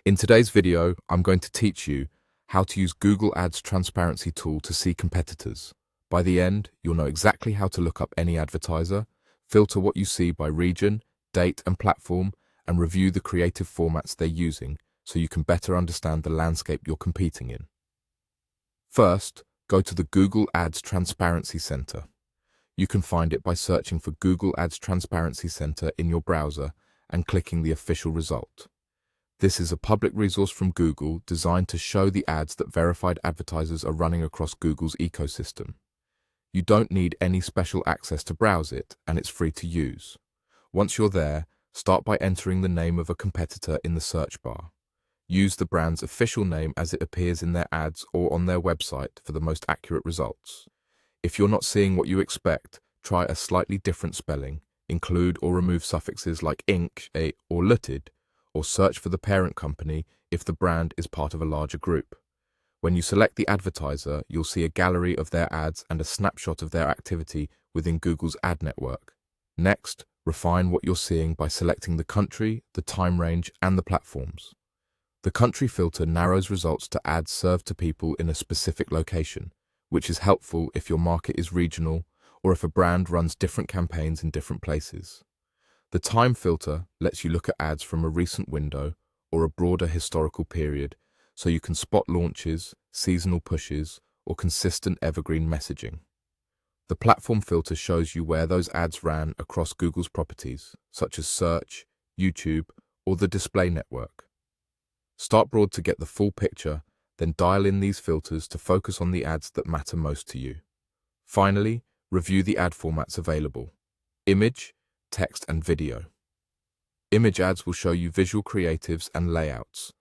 In today's video, I'm going to teach you how to use Google Ads Transparency tool to see competitors. By the end, you'll know exactly how to look up any advertiser, filter what you see by region, date and platform, and review the creative formats they're using so you can better understand the landscape you're competing in. First, go to the Google Ads Transparency Center. You can find it by searching for Google Ads Transparency Center in your browser and clicking the official result. This is a public resource from Google designed to show the ads that verified advertisers are running across Google's ecosystem. You don't need any special access to browse it, and it's free to use. Once you're there, start by entering the name of a competitor in the search bar. Use the brand's official name as it appears in their ads or on their website for the most accurate results. If you're not seeing what you expect, try a slightly different spelling, include or remove suffixes like inc, a, or lutid, or search for the parent company if the brand is part of a larger group. When you select the advertiser, you'll see a gallery of their ads and a snapshot of their activity within Google's ad network. Next, refine what you're seeing by selecting the country, the time range, and the platforms. The country filter narrows results to ads served to people in a specific location, which is helpful if your market is regional or if a brand runs different campaigns in different places. The time filter lets you look at ads from a recent window or a broader historical period, so you can spot launches, seasonal pushes, or consistent evergreen messaging. The platform filter shows you where those ads ran across Google's properties, such as search, YouTube, or the display network. Start broad to get the full picture, then dial in these filters to focus on the ads that matter most to you. Finally, review the ad formats available: image, text, and video. Image ads will show you visual creatives and layouts,